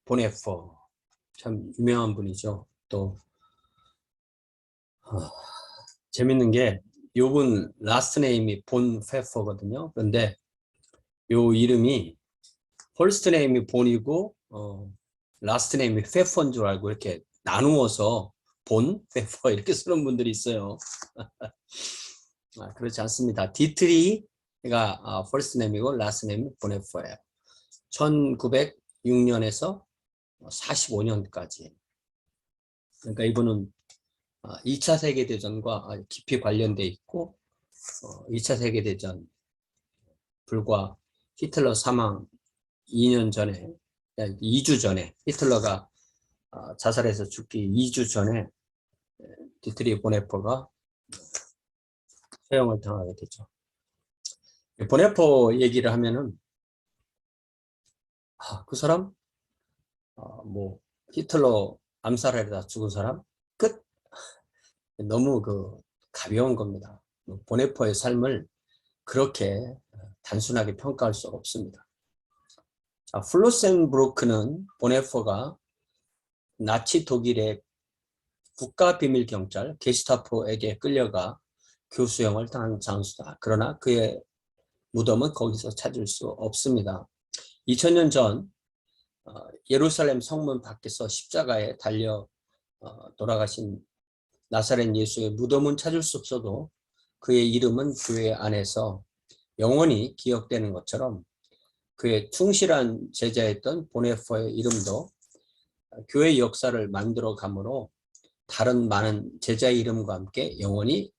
보네퍼 참 유명한 분이죠. 또 재밌는 게 요분 라스트 네임이 본 페퍼거든요. 그런데 요 이름이 퍼스트 네임이 본이고 라스트 네임이 페퍼인 줄 알고 이렇게 나누어서 본 페퍼 이렇게 쓰는 분들이 있어요. 그렇지 않습니다. 디트리가 퍼스트 네임이고 라스트 네임이 보네퍼예요. 1906년에서 45년까지. 그러니까 이분은 2차 세계대전과 깊이 관련돼 있고 2차 세계대전 불과 히틀러 사망 2년 전에 2주 전에 히틀러가 자살해서 죽기 2주 전에 디트리 보네퍼가 처형을 당하게 되죠. 보네퍼 얘기를 하면은 그 사람 뭐 히틀러 암살하려다 죽은 사람 끝. 너무 가벼운 겁니다. 보네퍼의 삶을 그렇게 단순하게 평가할 수 없습니다. 플로센브루크는 보네퍼가 나치 독일의 국가비밀경찰 게스타포에게 끌려가 교수형을 당한 장소다. 그러나 그의 무덤은 거기서 찾을 수 없습니다. 2000년 전 예루살렘 성문 밖에서 십자가에 달려 돌아가신 나사렛 예수의 무덤은 찾을 수 없어도 그의 이름은 교회 안에서 영원히 기억되는 것처럼 그의 충실한 제자였던 보네퍼의 이름도 교회 역사를 만들어 가므로 다른 많은 제자 이름과 함께 영원히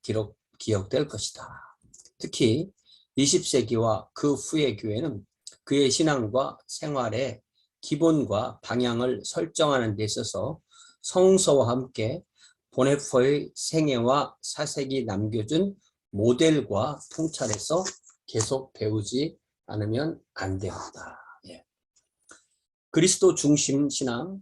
기억될 것이다. 특히 20세기와 그 후의 교회는 그의 신앙과 생활의 기본과 방향을 설정하는 데 있어서 성서와 함께 보네퍼의 생애와 사색이 남겨준 모델과 통찰해서 계속 배우지 않으면 안 됩니다. 그리스도 중심 신앙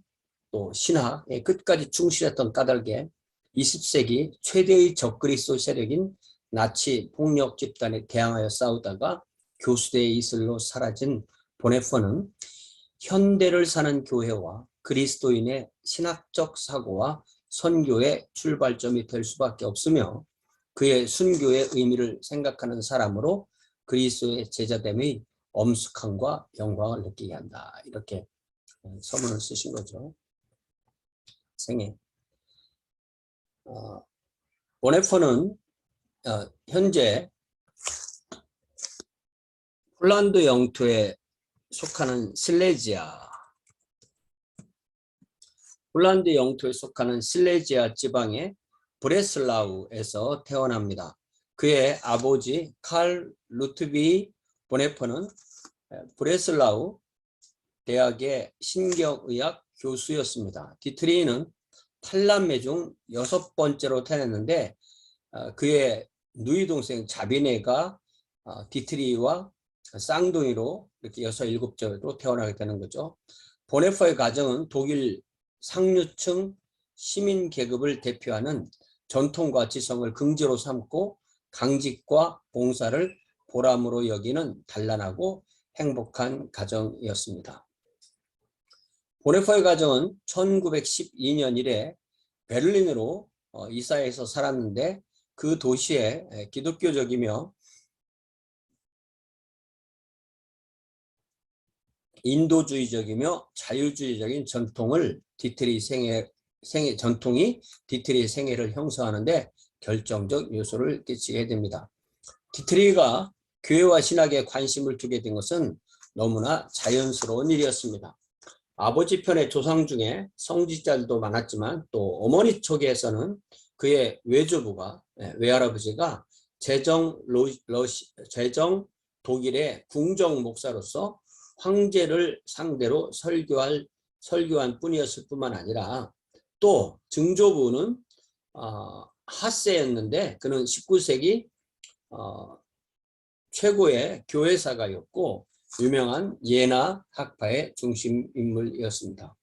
또 신학의 끝까지 충실했던 까닭에 20세기 최대의 적그리스도 세력인 나치 폭력 집단에 대항하여 싸우다가 교수대의 이슬로 사라진 보네퍼는 현대를 사는 교회와 그리스도인의 신학적 사고와 선교의 출발점이 될 수밖에 없으며 그의 순교의 의미를 생각하는 사람으로 그리스도의 제자됨의 엄숙함과 영광을 느끼게 한다. 이렇게 서문을 쓰신 거죠. 생애. 보네퍼는 현재 폴란드 영토에 속하는 폴란드 영토에 속하는 실레지아 지방의 브레슬라우에서 태어납니다. 그의 아버지 칼 루트비 보네퍼는 브레슬라우 대학의 신경의학 교수였습니다. 디트리는 탈남매 중 6번째로 태어났는데 그의 누이 동생 자비네가 디트리와 쌍둥이로 이렇게 6, 7째로 태어나게 되는 거죠. 보네퍼의 가정은 독일 상류층 시민 계급을 대표하는 전통과 지성을 긍지로 삼고 강직과 봉사를 보람으로 여기는 단란하고 행복한 가정이었습니다. 보네퍼의 가정은 1912년 이래 베를린으로 이사해서 살았는데 그 도시에 기독교적이며 인도주의적이며 자유주의적인 전통이 디트리 생애를 형성하는데 결정적 요소를 끼치게 됩니다. 디트리가 교회와 신학에 관심을 두게 된 것은 너무나 자연스러운 일이었습니다. 아버지 편의 조상 중에 성직자들도 많았지만 또 어머니 쪽에서는 그의 외할아버지가 제정 독일의 궁정 목사로서 황제를 상대로 설교한 뿐이었을 뿐만 아니라 또 증조부는 하세였는데 그는 19세기 최고의 교회사가였고 유명한 예나 학파의 중심 인물이었습니다.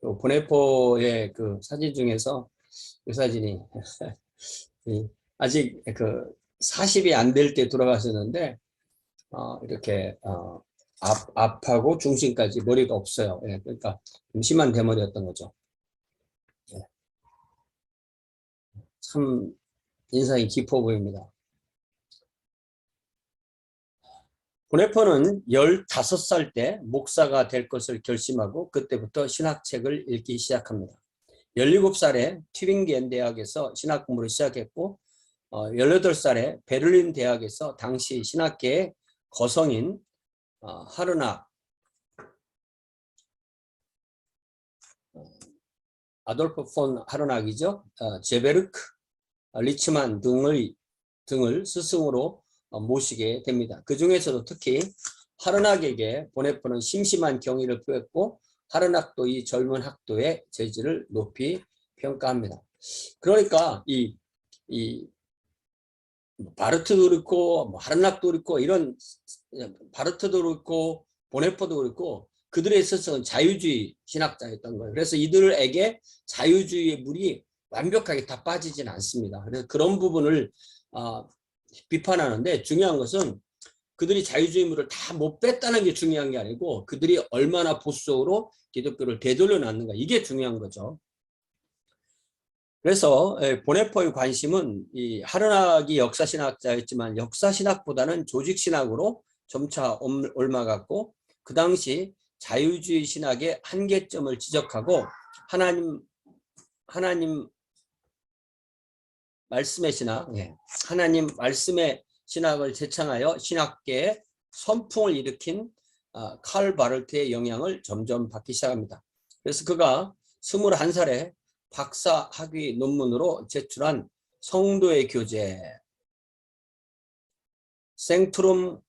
보네퍼의 그 사진 중에서 이 사진이 아직 40이 안 될 때 돌아가셨는데 이렇게 앞하고 중심까지 머리가 없어요. 예, 그러니까 좀 심한 대머리였던 거죠. 예, 참 인상이 깊어 보입니다. 보네퍼는 15살 때 목사가 될 것을 결심하고 그때부터 신학책을 읽기 시작합니다. 17살에 튜빙겐 대학에서 신학 공부를 시작했고 18살에 베를린 대학에서 당시 신학계의 거성인 하르낙, 아돌프 폰 하르낙이죠. 제베르크, 리츠만 등을 스승으로 모시게 됩니다. 그 중에서도 특히 하르낙에게 보네퍼는 심심한 경의를 표했고 하르낙도 이 젊은 학도의 재질을 높이 평가합니다. 그러니까 이 바르트도 그렇고 뭐 하르낙도 그렇고 이런 바르트도 그렇고 보네퍼도 그렇고 그들에 있어서는 자유주의 신학자였던 거예요. 그래서 이들에게 자유주의의 물이 완벽하게 다 빠지진 않습니다. 그래서 그런 부분을 비판하는데 중요한 것은 그들이 자유주의 물을 다 못 뺐다는 게 중요한 게 아니고 그들이 얼마나 보수적으로 기독교를 되돌려 놨는가 이게 중요한 거죠. 그래서 보네퍼의 관심은 이 하르낙이 역사신학자였지만 역사신학보다는 조직신학으로 점차 옮아갔고 그 당시 자유주의 신학의 한계점을 지적하고 하나님 말씀의 신학, 하나님 말씀의 신학을 제창하여 신학계에 선풍을 일으킨 칼 바르트의 영향을 점점 받기 시작합니다. 그래서 그가 21살에 박사 학위 논문으로 제출한 성도의 교재 생트룸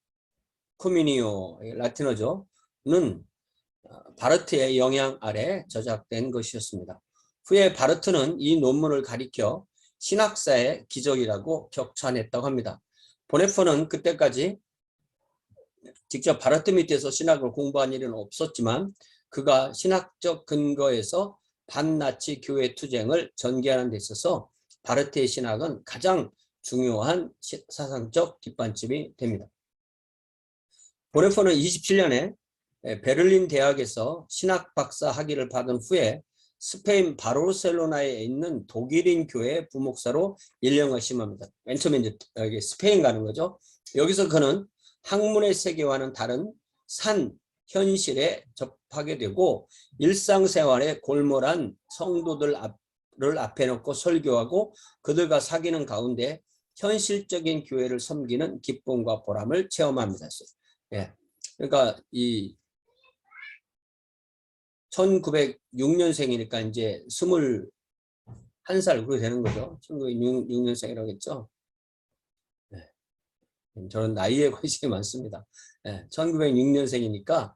코미니오 라틴어죠는 바르트의 영향 아래 저작된 것이었습니다. 후에 바르트는 이 논문을 가리켜 신학사의 기적이라고 격찬했다고 합니다. 보네퍼는 그때까지 직접 바르트 밑에서 신학을 공부한 일은 없었지만 그가 신학적 근거에서 반나치 교회 투쟁을 전개하는 데 있어서 바르트의 신학은 가장 중요한 사상적 뒷받침이 됩니다. 보네퍼는 27년에 베를린 대학에서 신학 박사 학위를 받은 후에 스페인 바르셀로나에 있는 독일인 교회 부목사로 1년을 심합니다. 맨 처음에 이제 여기 스페인 가는 거죠. 여기서 그는 학문의 세계와는 다른 산 현실에 접하게 되고 일상생활에 골몰한 성도들을 앞에 놓고 설교하고 그들과 사귀는 가운데 현실적인 교회를 섬기는 기쁨과 보람을 체험합니다. 예. 그러니까 이 1906년생이니까 이제 21살 그렇게 되는 거죠. 1906년생이라고 했죠. 네. 저는 나이에 관심이 많습니다. 네. 1906년생이니까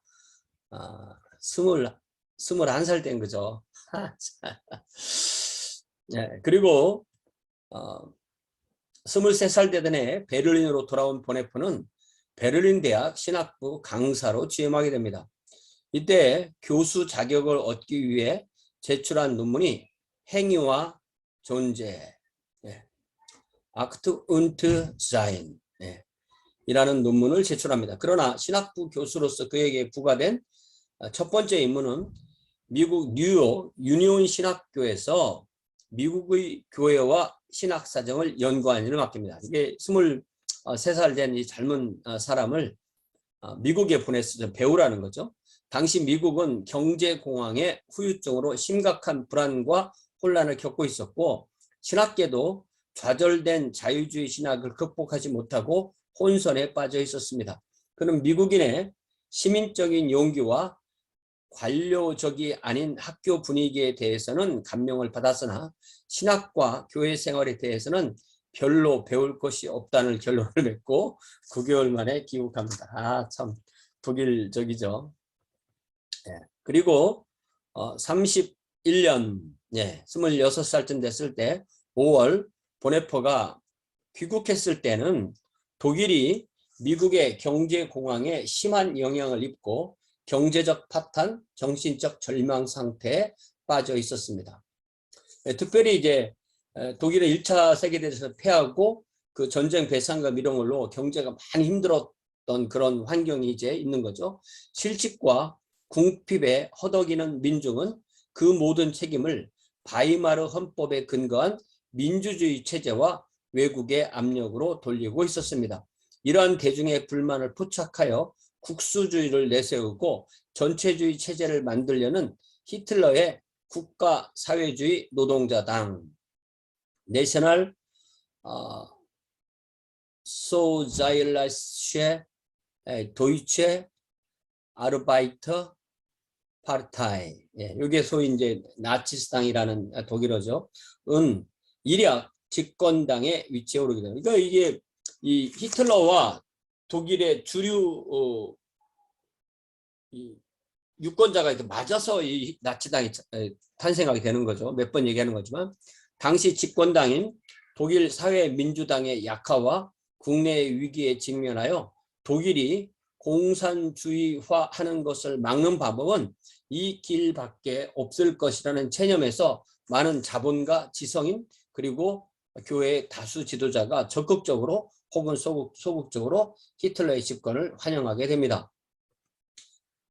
21살 된 거죠. 네. 그리고 23살 되던 해 베를린으로 돌아온 보네퍼는 베를린 대학 신학부 강사로 취임하게 됩니다. 이때 교수 자격을 얻기 위해 제출한 논문이 행위와 존재, Akt und Sein 이라는 논문을 제출합니다. 그러나 신학부 교수로서 그에게 부과된 첫 번째 임무는 미국 뉴욕 유니온 신학교에서 미국의 교회와 신학 사정을 연구하는 일을 맡깁니다. 이게 23살 된 이 젊은 사람을 미국에 보내서 배우라는 거죠. 당시 미국은 경제공황의 후유증으로 심각한 불안과 혼란을 겪고 있었고 신학계도 좌절된 자유주의 신학을 극복하지 못하고 혼선에 빠져 있었습니다. 그는 미국인의 시민적인 용기와 관료적이 아닌 학교 분위기에 대해서는 감명을 받았으나 신학과 교회 생활에 대해서는 별로 배울 것이 없다는 결론을 맺고 9개월 만에 귀국합니다. 참 독일적이죠. 그리고 31년 26살쯤 됐을 때 5월 보네퍼가 귀국했을 때는 독일이 미국의 경제공황에 심한 영향을 입고 경제적 파탄, 정신적 절망 상태에 빠져 있었습니다. 특별히 이제 독일은 1차 세계대전에서 패하고 그 전쟁 배상금 이런 걸로 경제가 많이 힘들었던 어떤 그런 환경이 이제 있는 거죠. 실직과 궁핍에 허덕이는 민중은 그 모든 책임을 바이마르 헌법에 근거한 민주주의 체제와 외국의 압력으로 돌리고 있었습니다. 이러한 대중의 불만을 포착하여 국수주의를 내세우고 전체주의 체제를 만들려는 히틀러의 국가사회주의 노동자당 내셔널 소자일라시에 도이체 아르바이터 파르타이, 이게 소위 이제 나치스당이라는 독일어죠. 은 일약 집권당의 위치에 오르게 됩니다. 그러니까 이게 이 히틀러와 독일의 주류 이 유권자가 이렇게 맞아서 이 나치당이 탄생하게 되는 거죠. 몇 번 얘기하는 거지만 당시 집권당인 독일 사회민주당의 약화와 국내의 위기에 직면하여 독일이 공산주의화하는 것을 막는 방법은 이 길밖에 없을 것이라는 체념에서 많은 자본가 지성인 그리고 교회의 다수 지도자가 적극적으로 혹은 소극적으로 히틀러의 집권을 환영하게 됩니다.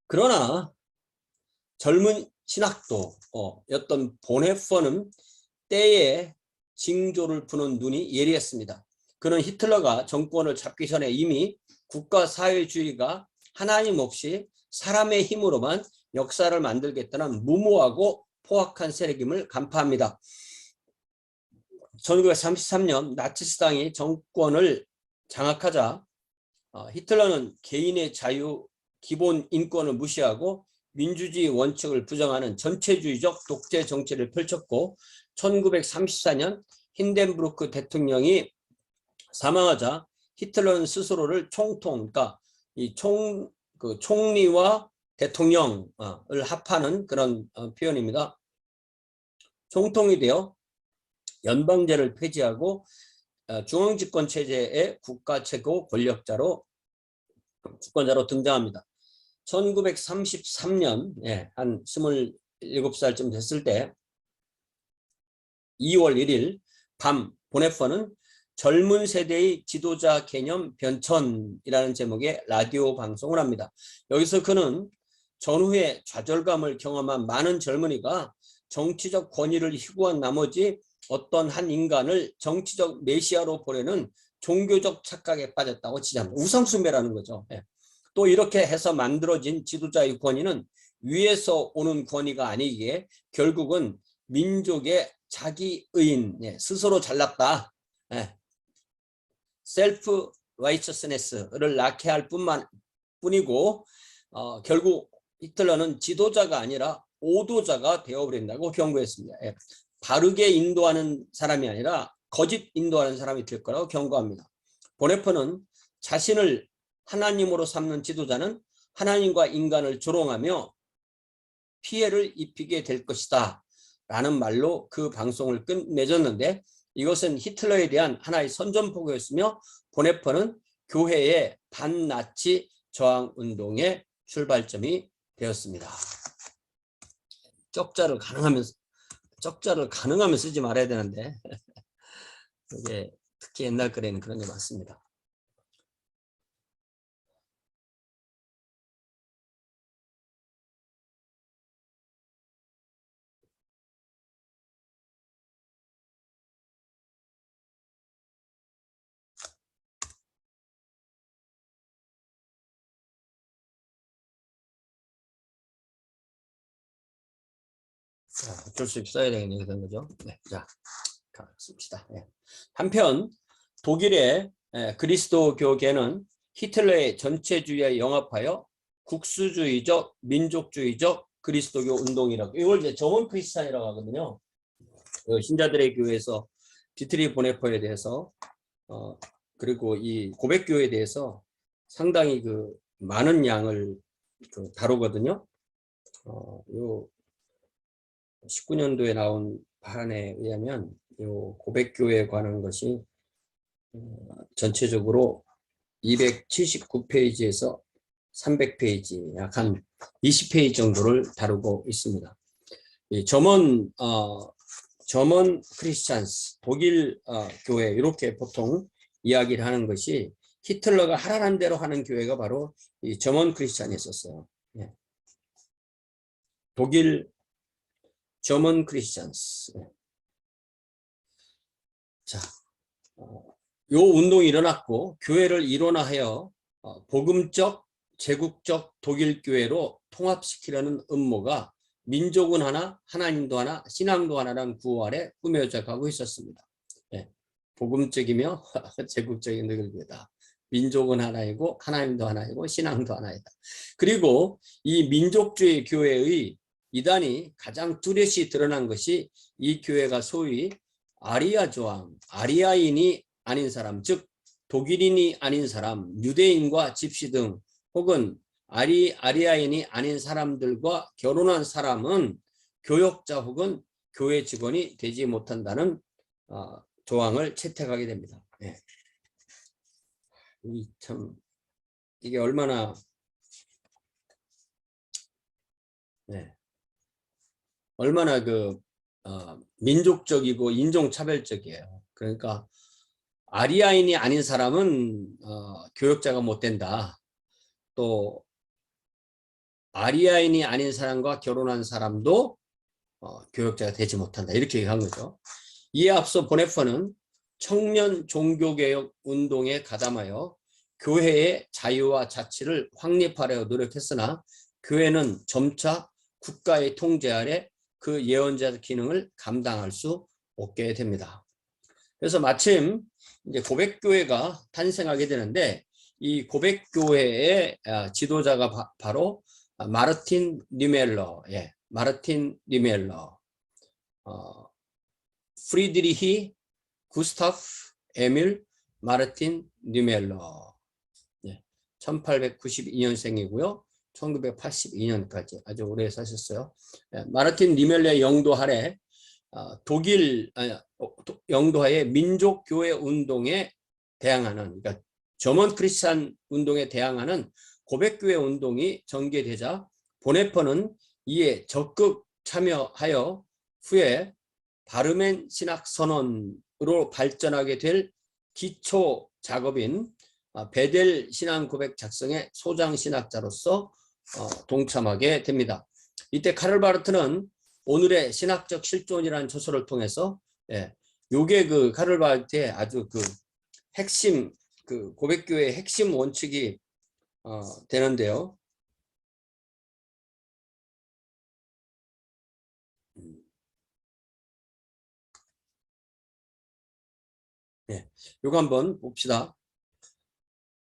그러나 젊은 신학도였던 보네퍼는 때에 징조를 푸는 눈이 예리했습니다. 그는 히틀러가 정권을 잡기 전에 이미 국가사회주의가 하나님 없이 사람의 힘으로만 역사를 만들겠다는 무모하고 포악한 세력임을 간파합니다. 1933년 나치스당이 정권을 장악하자 히틀러는 개인의 자유, 기본 인권을 무시하고 민주주의 원칙을 부정하는 전체주의적 독재 정치를 펼쳤고 1934년 힌덴부르크 대통령이 사망하자 히틀러는 스스로를 총통, 그러니까 이 총리와 대통령을 합하는 그런 표현입니다. 총통이 되어 연방제를 폐지하고 중앙집권 체제의 국가 최고 권력자로 주권자로 등장합니다. 1933년 한 27살쯤 됐을 때 2월 1일 밤 보네퍼는 젊은 세대의 지도자 개념 변천이라는 제목의 라디오 방송을 합니다. 여기서 그는 전후에 좌절감을 경험한 많은 젊은이가 정치적 권위를 희구한 나머지 어떤 한 인간을 정치적 메시아로 보려는 종교적 착각에 빠졌다고 지적합니다. 우상숭배라는 거죠. 또 이렇게 해서 만들어진 지도자의 권위는 위에서 오는 권위가 아니기에 결국은 민족의 자기 의인, 스스로 잘났다, 셀프 라이처스네스를 낳게 할 뿐이고 결국 히틀러는 지도자가 아니라 오도자가 되어버린다고 경고했습니다. 바르게 인도하는 사람이 아니라 거짓 인도하는 사람이 될 거라고 경고합니다. 보네퍼는 자신을 하나님으로 삼는 지도자는 하나님과 인간을 조롱하며 피해를 입히게 될 것이다 라는 말로 그 방송을 끝맺었는데 이것은 히틀러에 대한 하나의 선전포고였으며 보네퍼는 교회의 반나치 저항운동의 출발점이 되었습니다. 적자를 가능하면 쓰지 말아야 되는데 이게 특히 옛날 글에는 그런 게 많습니다. 어쩔 수 없이 써야 되는 거죠. 자, 씁시다. 한편 독일의 그리스도교계는 히틀러의 전체주의에 영합하여 국수주의적, 민족주의적 그리스도교 운동이라고 이걸 이제 정원 크리스찬이라고 하거든요. 신자들의 교회에서 디트리 보네퍼에 대해서 그리고 이 고백교에 대해서 상당히 그 많은 양을 다루거든요. 요 19년도에 나온 발안에 의하면 이 고백교에 관한 것이 전체적으로 279페이지에서 300페이지, 약 한 20페이지 정도를 다루고 있습니다. 이 점원 크리스찬스, 독일 교회 이렇게 보통 이야기를 하는 것이 히틀러가 하라는 대로 하는 교회가 바로 이 저먼 크리스찬이었어요. 예. 독일 저먼 크리스찬스. 예. 자, 요 운동이 일어났고 교회를 일원화하여 복음적 제국적 독일 교회로 통합시키려는 음모가 민족은 하나, 하나님도 하나, 신앙도 하나라는 구호 아래 꾸며져 가고 있었습니다. 예. 복음적이며 제국적인 독일 교회다. 민족은 하나이고 하나님도 하나이고 신앙도 하나이다. 그리고 이 민족주의 교회의 이단이 가장 뚜렷이 드러난 것이 이 교회가 소위 아리아 조항, 아리아인이 아닌 사람, 즉 독일인이 아닌 사람, 유대인과 집시 등 혹은 아리아인이 아닌 사람들과 결혼한 사람은 교역자 혹은 교회 직원이 되지 못한다는 조항을 채택하게 됩니다. 네. 참 이게 얼마나 얼마나 민족적이고 인종차별적이에요. 그러니까 아리아인이 아닌 사람은 교역자가 못 된다. 또 아리아인이 아닌 사람과 결혼한 사람도 교역자가 되지 못한다. 이렇게 얘기한 거죠. 이에 앞서 보네퍼는 청년 종교개혁 운동에 가담하여 교회의 자유와 자치를 확립하려 노력했으나 교회는 점차 국가의 통제 아래 그 예언자 기능을 감당할 수 없게 됩니다. 그래서 마침 이제 고백교회가 탄생하게 되는데 이 고백교회의 지도자가 바로 마르틴 니멜러, 마르틴 니멜러, 프리드리히 구스타프 에밀 마르틴 니멜러, 1892년생이고요. 1982년까지 아주 오래 사셨어요. 마르틴 니멜러의 영도 아래 독일 영도하의 민족교회 운동에 대항하는, 그러니까 저먼 크리스찬 운동에 대항하는 고백교회 운동이 전개되자 보네퍼는 이에 적극 참여하여 후에 바르멘 신학 선언으로 발전하게 될 기초 작업인 베델 신앙 고백 작성의 소장 신학자로서 동참하게 됩니다. 이때 카를 바르트는 오늘의 신학적 실존이라는 저서를 통해서 요게 카를 바르트의 아주 핵심 고백교회의 핵심 원칙이 되는데요. 요거 한번 봅시다.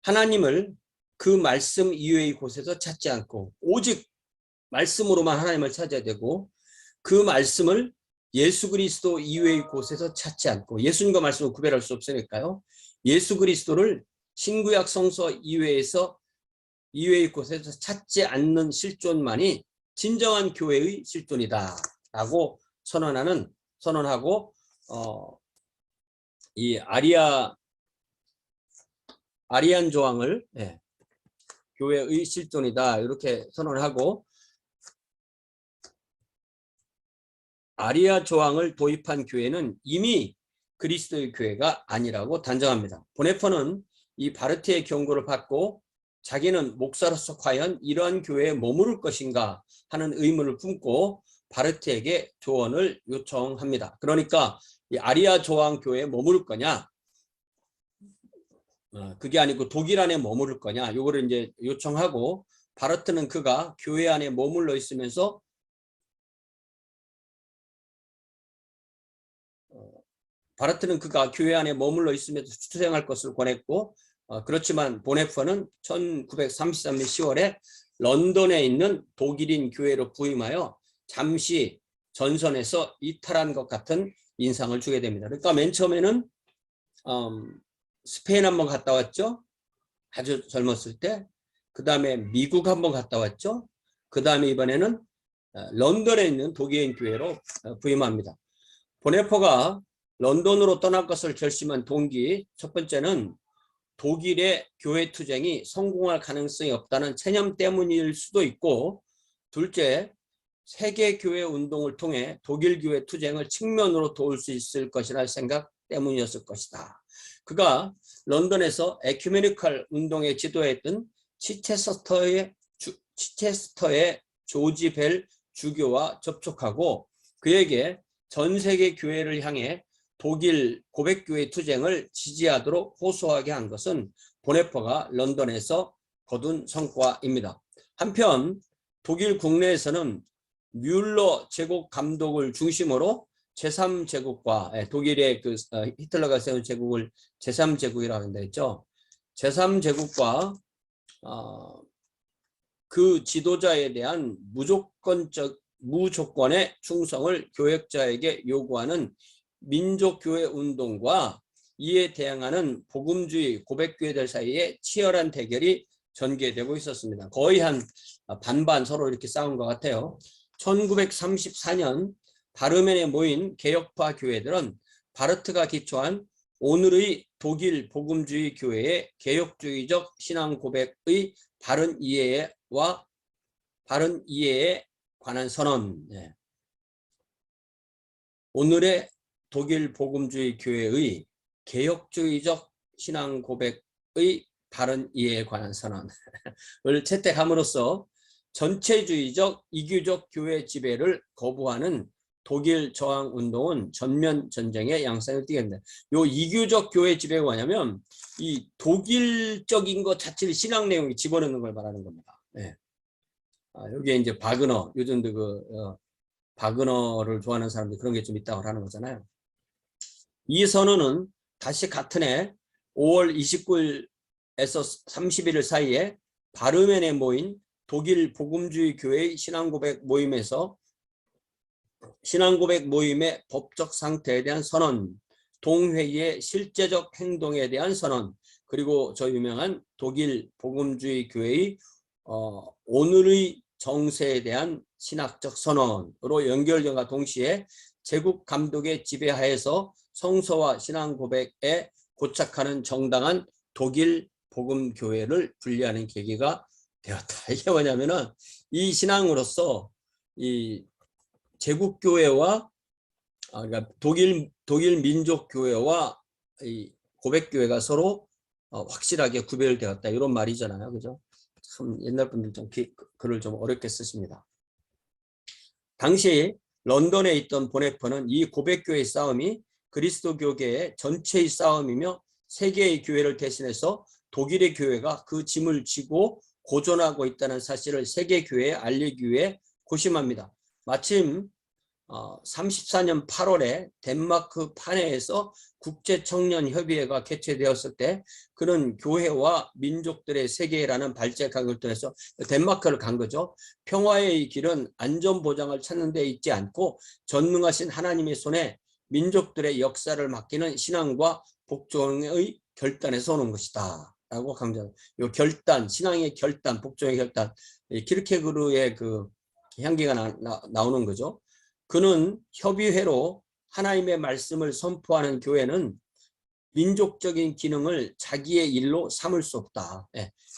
하나님을 그 말씀 이외의 곳에서 찾지 않고 오직 말씀으로만 하나님을 찾아야 되고 그 말씀을 예수 그리스도 이외의 곳에서 찾지 않고, 예수님과 말씀을 구별할 수 없으니까요. 예수 그리스도를 신구약 성서 이외의 곳에서 찾지 않는 실존만이 진정한 교회의 실존이다 라고 선언하고 이 아리안 조항을 교회의 실존이다 이렇게 선언하고, 아리아 조항을 도입한 교회는 이미 그리스도의 교회가 아니라고 단정합니다. 보네퍼는 이 바르트의 경고를 받고 자기는 목사로서 과연 이러한 교회에 머무를 것인가 하는 의문을 품고 바르트에게 조언을 요청합니다. 그러니까 이 아리아 조항 교회에 머무를 거냐, 그게 아니고 독일 안에 머무를 거냐, 요거를 이제 요청하고, 바르트는 그가 교회 안에 머물러 있으면서 교회 안에 머물러 있으면서 수행할 것을 권했고, 그렇지만 보네퍼는 1933년 10월에 런던에 있는 독일인 교회로 부임하여 잠시 전선에서 이탈한 것 같은 인상을 주게 됩니다. 그러니까 맨 처음에는 스페인 한번 갔다 왔죠. 아주 젊었을 때. 그 다음에 미국 한번 갔다 왔죠. 그 다음에 이번에는 런던에 있는 독일인 교회로 부임합니다. 보네퍼가 런던으로 떠날 것을 결심한 동기, 첫 번째는 독일의 교회 투쟁이 성공할 가능성이 없다는 체념 때문일 수도 있고, 둘째, 세계교회 운동을 통해 독일 교회 투쟁을 측면으로 도울 수 있을 것이라는 생각 때문이었을 것이다. 그가 런던에서 에큐메니컬 운동에 지도했던 치체스터의 조지 벨 주교와 접촉하고 그에게 전 세계 교회를 향해 독일 고백교회 투쟁을 지지하도록 호소하게 한 것은 보네퍼가 런던에서 거둔 성과입니다. 한편 독일 국내에서는 뮬러 제국 감독을 중심으로 제3제국과 독일의 히틀러가 세운 제국을 제3제국이라고 한다 했죠. 제3제국과 그 지도자에 대한 무조건의 충성을 교역자에게 요구하는 민족교회 운동과 이에 대항하는 복음주의 고백교회들 사이에 치열한 대결이 전개되고 있었습니다. 거의 한 반반 서로 이렇게 싸운 것 같아요. 1934년 바르멘에 모인 개혁파 교회들은 바르트가 기초한 오늘의 독일 복음주의 교회의 개혁주의적 신앙 고백의 바른 이해에 관한 선언. 오늘의 독일 복음주의 교회의 개혁주의적 신앙 고백의 바른 이해에 관한 선언을 채택함으로써 전체주의적 이교적 교회 지배를 거부하는 독일 저항 운동은 전면 전쟁의 양상을 띠게 됩니다. 요 이교적 교회 지배가 뭐냐면 이 독일적인 것 자체를 신앙 내용에 집어넣는 걸 말하는 겁니다. 여기에 이제 바그너, 요즘도 바그너를 좋아하는 사람들 그런 게 좀 있다고 하는 거잖아요. 이 선언은 다시 같은 해 5월 29일에서 31일 사이에 바르멘에 모인 독일 복음주의 교회의 신앙고백 모임의 법적 상태에 대한 선언, 동회의의 실제적 행동에 대한 선언, 그리고 저 유명한 독일 복음주의 교회의 오늘의 정세에 대한 신학적 선언으로 연결된과 동시에 제국 감독의 지배하에서 성서와 신앙 고백에 고착하는 정당한 독일 복음교회를 분리하는 계기가 되었다. 이게 뭐냐면은 이 신앙으로서 이 제국교회와 그러니까 독일 민족교회와 이 고백교회가 서로 확실하게 구별되었다. 이런 말이잖아요. 그죠? 참 옛날 분들 좀 글을 좀 어렵게 쓰십니다. 당시 런던에 있던 보네퍼는 이 고백교회의 싸움이 그리스도교계의 전체의 싸움이며 세계의 교회를 대신해서 독일의 교회가 그 짐을 지고 고전하고 있다는 사실을 세계교회에 알리기 위해 고심합니다. 마침 34년 8월에 덴마크 파네에서 국제청년협의회가 개최되었을 때 그는 교회와 민족들의 세계라는 발제각을 통해서 덴마크를 간 거죠. 평화의 길은 안전보장을 찾는 데 있지 않고 전능하신 하나님의 손에 민족들의 역사를 맡기는 신앙과 복종의 결단에서 오는 것이다 라고 강조합니다. 이 결단, 신앙의 결단, 복종의 결단, 키르케고르의 그 향기가 나오는 거죠. 그는 협의회로 하나님의 말씀을 선포하는 교회는 민족적인 기능을 자기의 일로 삼을 수 없다.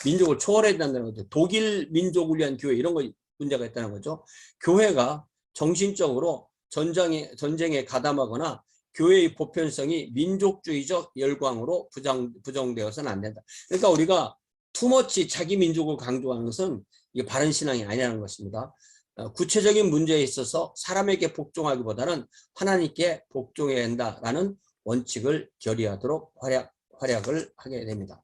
민족을 초월해야 된다는 거죠. 독일 민족을 위한 교회 이런 거 문제가 있다는 거죠. 교회가 정신적으로 전쟁에 가담하거나 교회의 보편성이 민족주의적 열광으로 부정되어서는 안 된다. 그러니까 우리가 투머치 자기 민족을 강조하는 것은 이게 바른 신앙이 아니라는 것입니다. 구체적인 문제에 있어서 사람에게 복종하기보다는 하나님께 복종해야 한다라는 원칙을 결의하도록 활약을 하게 됩니다.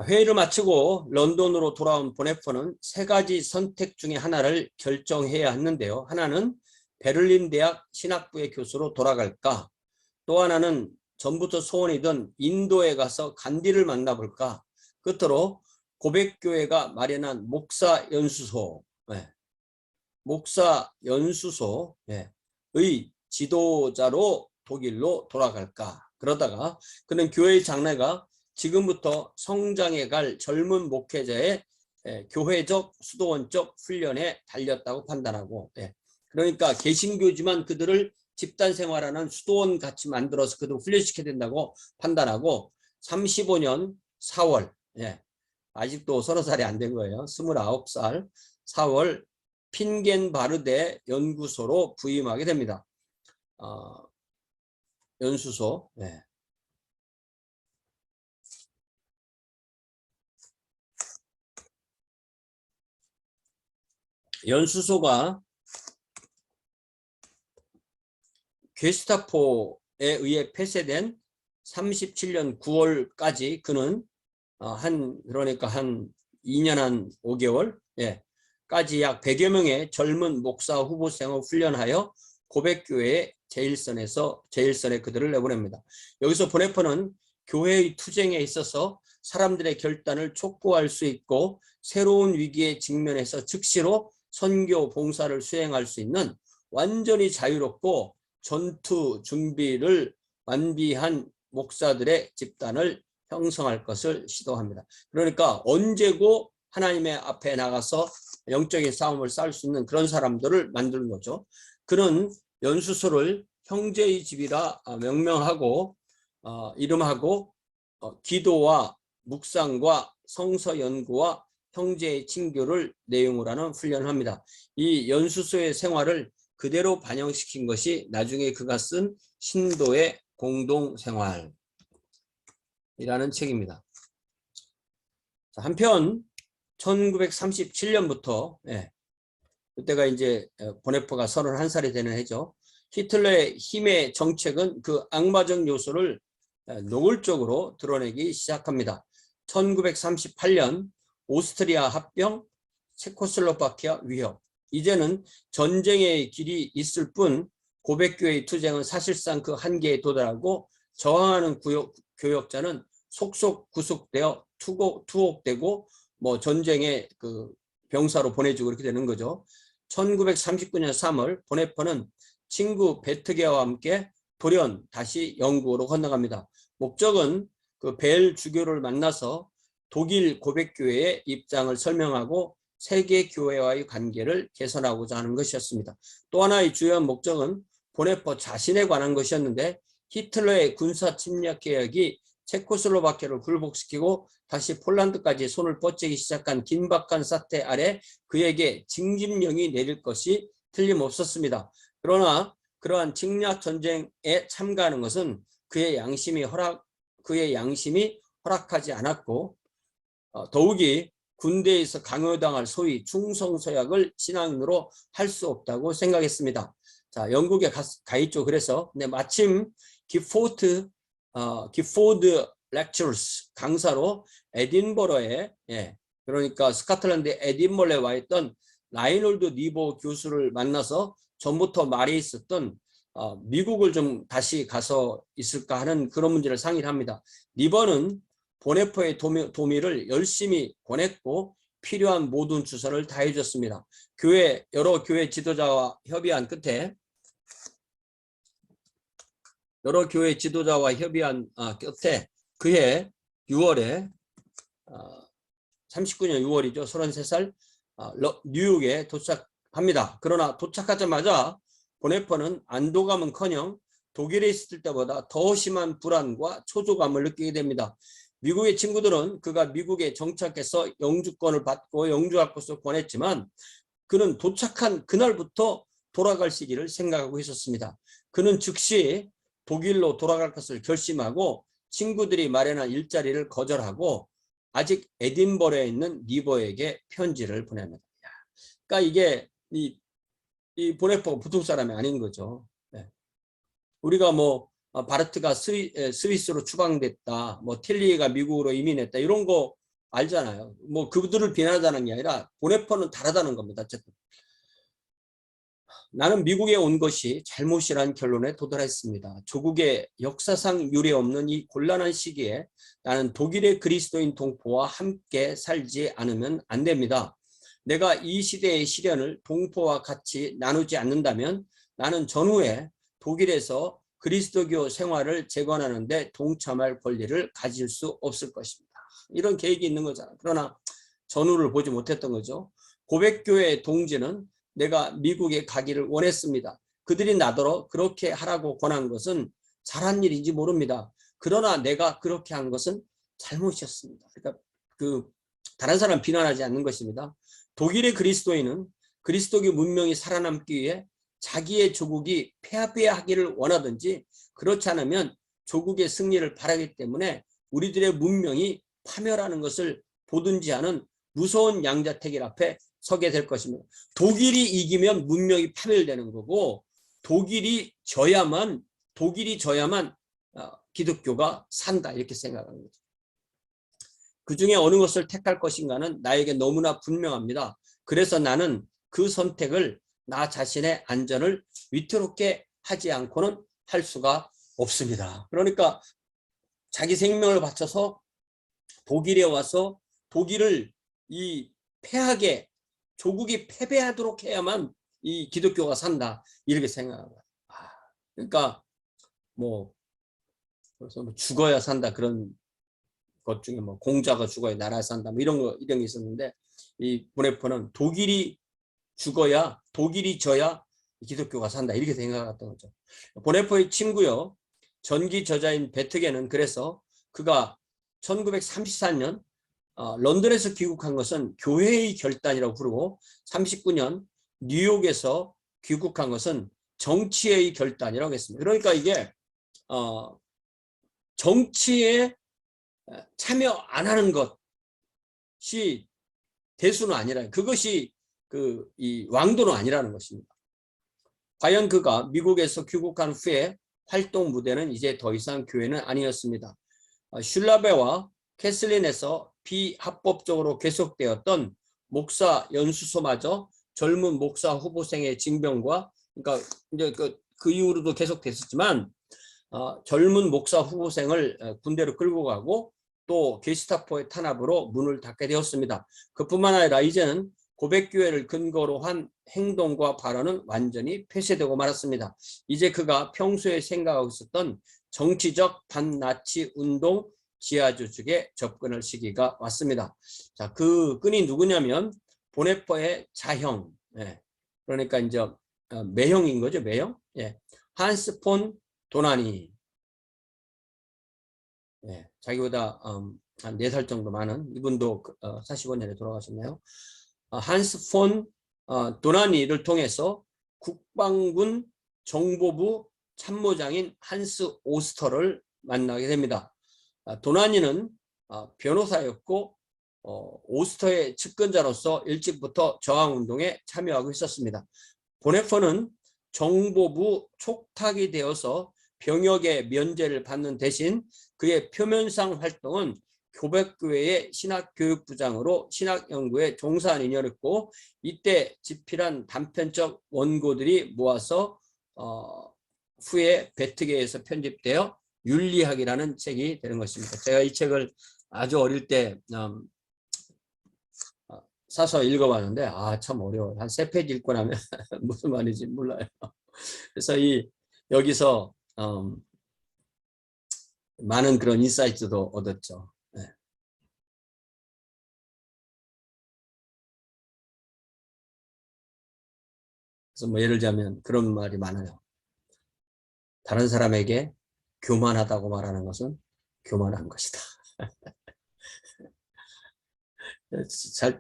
회의를 마치고 런던으로 돌아온 보네퍼는 세 가지 선택 중에 하나를 결정해야 했는데요. 하나는 베를린 대학 신학부의 교수로 돌아갈까? 또 하나는 전부터 소원이던 인도에 가서 간디를 만나볼까? 끝으로 고백교회가 마련한 목사연수소의 지도자로 독일로 돌아갈까? 그러다가 그는 교회의 장래가 지금부터 성장해 갈 젊은 목회자의 교회적 수도원적 훈련에 달렸다고 판단하고, 그러니까 개신교지만 그들을 집단 생활하는 수도원 같이 만들어서 그들 훈련시켜야 된다고 판단하고 35년 4월 아직도 30살이 안 된 거예요. 29살 4월 핀겐바르데 연구소로 부임하게 됩니다. 연수소. 네. 연수소가 게스타포에 의해 폐쇄된 37년 9월까지 그는 그러니까 한 2년 한 5개월 까지 약 100여 명의 젊은 목사 후보생을 훈련하여 고백교회의 제일선에 그들을 내보냅니다. 여기서 보네퍼는 교회의 투쟁에 있어서 사람들의 결단을 촉구할 수 있고 새로운 위기에 직면해서 즉시로 선교 봉사를 수행할 수 있는 완전히 자유롭고 전투 준비를 완비한 목사들의 집단을 형성할 것을 시도합니다. 그러니까 언제고 하나님의 앞에 나가서 영적인 싸움을 싸울 수 있는 그런 사람들을 만드는 거죠. 그는 연수소를 형제의 집이라 명명하고 이름하고 기도와 묵상과 성서 연구와 형제의 친교를 내용으로 하는 훈련을 합니다. 이 연수소의 생활을 그대로 반영시킨 것이 나중에 그가 쓴 신도의 공동생활이라는 책입니다. 한편 1937년부터 그때가 이제 보네퍼가 31살이 되는 해죠. 히틀러의 힘의 정책은 그 악마적 요소를 노골적으로 드러내기 시작합니다. 1938년 오스트리아 합병, 체코슬로바키아 위협. 이제는 전쟁의 길이 있을 뿐 고백교회의 투쟁은 사실상 그 한계에 도달하고 저항하는 교역자는 속속 구속되어 투옥되고 뭐 전쟁의 그 병사로 보내주고 그렇게 되는 거죠. 1939년 3월 보네퍼는 친구 베트게와 함께 돌연 다시 영국으로 건너갑니다. 목적은 그 벨 주교를 만나서 독일 고백교회의 입장을 설명하고 세계 교회와의 관계를 개선하고자 하는 것이었습니다. 또 하나의 주요한 목적은 보네퍼 자신에 관한 것이었는데 히틀러의 군사 침략 계획이 체코슬로바키아를 굴복시키고 다시 폴란드까지 손을 뻗치기 시작한 긴박한 사태 아래 그에게 징집령이 내릴 것이 틀림없었습니다. 그러나 그러한 침략 전쟁에 참가하는 것은 그의 양심이 허락하지 않았고 더욱이 군대에서 강요당할 소위 충성서약을 신앙인으로 할 수 없다고 생각했습니다. 자, 영국에 가 있죠. 그래서 근데 마침 기포드 렉처스 강사로 에딘버러에 그러니까 스코틀랜드 에딘버러에 와 있던 라이놀드 니보 교수를 만나서 전부터 말이 있었던 미국을 좀 다시 가서 있을까 하는 그런 문제를 상의를 합니다. 니버는 보네퍼의 도미를 열심히 권했고 필요한 모든 주선을 다 해줬습니다. 여러 교회 지도자와 협의한 끝에 그해 6월에 39년 6월이죠. 33살 뉴욕에 도착합니다. 그러나 도착하자마자 보네퍼는 안도감은커녕 독일에 있을 때보다 더 심한 불안과 초조감을 느끼게 됩니다. 미국의 친구들은 그가 미국에 정착해서 영주권을 받고 영주할 것을 권했지만 그는 도착한 그날부터 돌아갈 시기를 생각하고 있었습니다. 그는 즉시 독일로 돌아갈 것을 결심하고 친구들이 마련한 일자리를 거절하고 아직 에딘버러에 있는 니버에게 편지를 보냅니다. 그러니까 이게 이 보네퍼가 보통 사람이 아닌 거죠. 우리가 뭐 바르트가 스위스로 추방됐다, 뭐 틸리가 미국으로 이민했다 이런 거 알잖아요. 뭐 그들을 비난하자는 게 아니라 보네퍼는 다르다는 겁니다. 어쨌든 나는 미국에 온 것이 잘못이라는 결론에 도달했습니다. 조국의 역사상 유례 없는 이 곤란한 시기에 나는 독일의 그리스도인 동포와 함께 살지 않으면 안 됩니다. 내가 이 시대의 시련을 동포와 같이 나누지 않는다면 나는 전후에 독일에서 그리스도교 생활을 재건하는 데 동참할 권리를 가질 수 없을 것입니다. 이런 계획이 있는 거잖아요. 그러나 전후를 보지 못했던 거죠. 고백교회의 동지는 내가 미국에 가기를 원했습니다. 그들이 나더러 그렇게 하라고 권한 것은 잘한 일인지 모릅니다. 그러나 내가 그렇게 한 것은 잘못이었습니다. 그러니까 그 다른 사람 비난하지 않는 것입니다. 독일의 그리스도인은 그리스도교 문명이 살아남기 위해 자기의 조국이 패배하기를 원하든지 그렇지 않으면 조국의 승리를 바라기 때문에 우리들의 문명이 파멸하는 것을 보든지 하는 무서운 양자택일 앞에 서게 될 것입니다. 독일이 이기면 문명이 파멸되는 거고 독일이 져야만 기독교가 산다 이렇게 생각하는 거죠. 그 중에 어느 것을 택할 것인가는 나에게 너무나 분명합니다. 그래서 나는 그 선택을 나 자신의 안전을 위태롭게 하지 않고는 할 수가 없습니다. 그러니까 자기 생명을 바쳐서 독일에 와서 독일을 이 패하게 조국이 패배하도록 해야만 이 기독교가 산다 이렇게 생각합니다. 그러니까 그래서 죽어야 산다 그런 것 중에 공자가 죽어야 나라 산다 이런 게 있었는데 이 보네포는 독일이 져야 기독교가 산다 이렇게 생각했던 거죠. 보네포의 친구요 전기 저자인 베트게는 그래서 그가 1934년 런던에서 귀국한 것은 교회의 결단이라고 부르고 39년 뉴욕에서 귀국한 것은 정치의 결단이라고 했습니다. 그러니까 이게 정치에 참여 안 하는 것이 대수는 아니라 그것이 이 왕도는 아니라는 것입니다. 과연 그가 미국에서 귀국한 후에 활동 무대는 이제 더 이상 교회는 아니었습니다. 슐라베와 캐슬린에서 비합법적으로 계속되었던 목사 연수소마저 젊은 목사 후보생의 징병과 그러니까 이제 그 이후로도 계속됐었지만 젊은 목사 후보생을 군대로 끌고 가고 또 게스타포의 탄압으로 문을 닫게 되었습니다. 그뿐만 아니라 이제는 고백교회를 근거로 한 행동과 발언은 완전히 폐쇄되고 말았습니다. 이제 그가 평소에 생각하고 있었던 정치적 반나치 운동 지하조직에 접근할 시기가 왔습니다. 자, 그 끈이 누구냐면 보네포의 자형, 그러니까 이제 매형인 거죠, 매형. 한스 폰 도나니. 자기보다 한 4살 정도 많은 이분도 45년에 돌아가셨네요. 한스 폰 도나니를 통해서 국방군 정보부 참모장인 한스 오스터를 만나게 됩니다. 도나니는 변호사였고 오스터의 측근자로서 일찍부터 저항운동에 참여하고 있었습니다. 보네포는 정보부 촉탁이 되어서 병역의 면제를 받는 대신 그의 표면상 활동은 교백교회의 신학교육부장으로 신학연구에 종사한 인연이었고 이때 집필한 단편적 원고들이 모아서 후에 베트게에서 편집되어 윤리학이라는 책이 되는 것입니다. 제가 이 책을 아주 어릴 때 사서 읽어봤는데 참 어려워요. 한 3페이지 읽고 나면 무슨 말인지 몰라요. 그래서 여기서 많은 그런 인사이트도 얻었죠. 그래서 예를 들자면 그런 말이 많아요. 다른 사람에게 교만하다고 말하는 것은 교만한 것이다.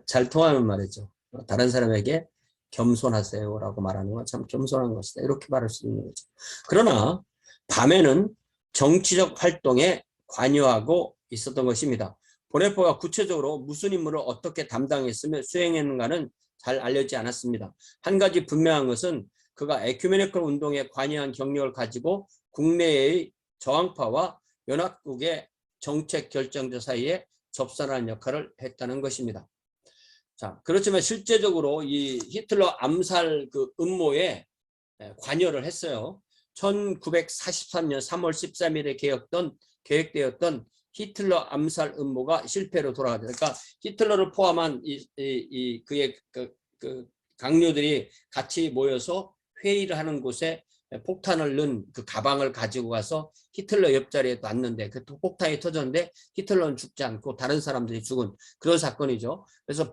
잘 통하는 말이죠. 다른 사람에게 겸손하세요라고 말하는 건 참 겸손한 것이다. 이렇게 말할 수 있는 거죠. 그러나 밤에는 정치적 활동에 관여하고 있었던 것입니다. 보네포가 구체적으로 무슨 임무를 어떻게 담당했으며 수행했는가는 잘 알려지지 않았습니다. 한 가지 분명한 것은 그가 에큐메니컬 운동에 관여한 경력을 가지고 국내의 저항파와 연합국의 정책 결정자 사이에 접선하는 역할을 했다는 것입니다. 자, 그렇지만 실제적으로 이 히틀러 암살 그 음모에 관여를 했어요. 1943년 3월 13일에 계획되었던 히틀러 암살 음모가 실패로 돌아가죠. 그러니까 히틀러를 포함한 그의 그 강요들이 같이 모여서 회의를 하는 곳에 폭탄을 넣은 그 가방을 가지고 가서 히틀러 옆자리에 놨는데 그 폭탄이 터졌는데 히틀러는 죽지 않고 다른 사람들이 죽은 그런 사건이죠. 그래서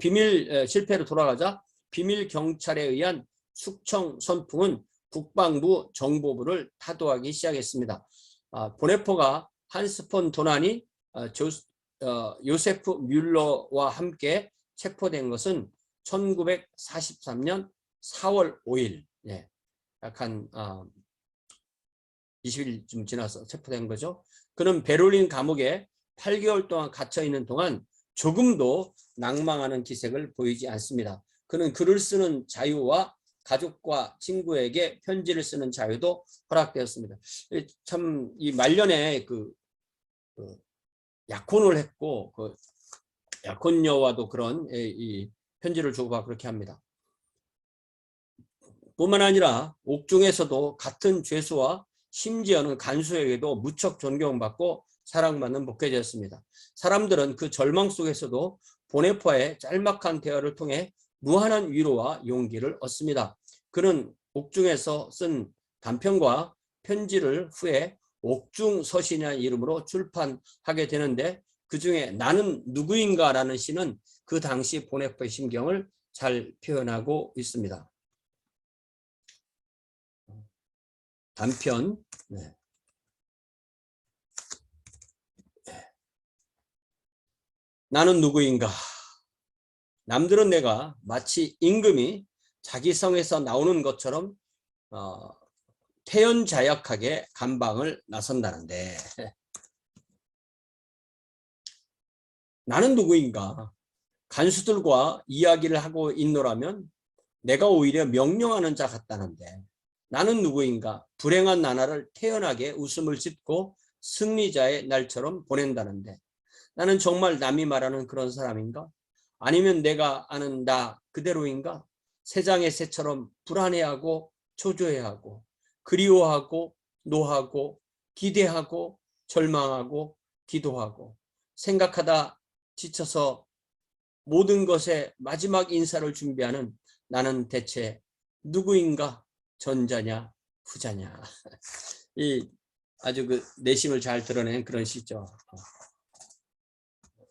실패로 돌아가자 비밀 경찰에 의한 숙청 선풍은 국방부 정보부를 타도하기 시작했습니다. 보네포가 한스 폰 도나니 요세프 뮬러와 함께 체포된 것은 1943년 4월 5일, 예, 약 한 20일쯤 지나서 체포된 거죠. 그는 베를린 감옥에 8개월 동안 갇혀 있는 동안 조금도 낭망하는 기색을 보이지 않습니다. 그는 글을 쓰는 자유와 가족과 친구에게 편지를 쓰는 자유도 허락되었습니다. 참 이 말년에 그 약혼을 했고 그 약혼녀와도 그런 이 편지를 주고받고 그렇게 합니다. 뿐만 아니라 옥중에서도 같은 죄수와 심지어는 간수에게도 무척 존경받고 사랑받는 목회자였습니다. 사람들은 그 절망 속에서도 보네파의 짤막한 대화를 통해 무한한 위로와 용기를 얻습니다. 그는 옥중에서 쓴 단편과 편지를 후에 옥중서신이라는 이름으로 출판하게 되는데, 그 중에 나는 누구인가라는 시는 그 당시 보네파의 심경을 잘 표현하고 있습니다. 단편. 네. 나는 누구인가? 남들은 내가 마치 임금이 자기 성에서 나오는 것처럼 태연자약하게 감방을 나선다는데, 나는 누구인가? 간수들과 이야기를 하고 있노라면 내가 오히려 명령하는 자 같다는데, 나는 누구인가? 불행한 나날을 태연하게 웃음을 짓고 승리자의 날처럼 보낸다는데, 나는 정말 남이 말하는 그런 사람인가? 아니면 내가 아는 나 그대로인가? 새장의 새처럼 불안해하고 초조해하고 그리워하고 노하고 기대하고 절망하고 기도하고 생각하다 지쳐서 모든 것의 마지막 인사를 준비하는 나는 대체 누구인가? 전자냐 후자냐. 이 아주 그 내심을 잘 드러낸 그런 시죠.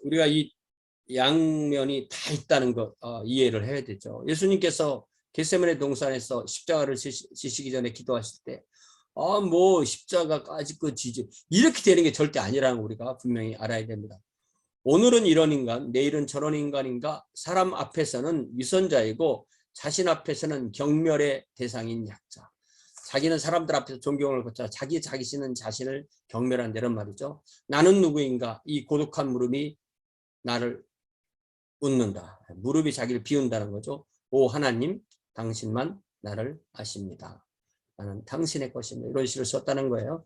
우리가 이 양면이 다 있다는 것 이해를 해야 되죠. 예수님께서 겟세마네 동산에서 십자가를 지시기 전에 기도하실 때 뭐 십자가까지 그 지지 이렇게 되는 게 절대 아니라는 거 우리가 분명히 알아야 됩니다. 오늘은 이런 인간, 내일은 저런 인간인가? 사람 앞에서는 위선자이고 자신 앞에서는 경멸의 대상인 약자. 자기는 사람들 앞에서 존경을 받자 자기 자신은 자신을 경멸한 이런 말이죠. 나는 누구인가? 이 고독한 물음이 나를 웃는다. 무릎이 자기를 비운다는 거죠. 오 하나님, 당신만 나를 아십니다. 나는 당신의 것입니다. 이런 시를 썼다는 거예요.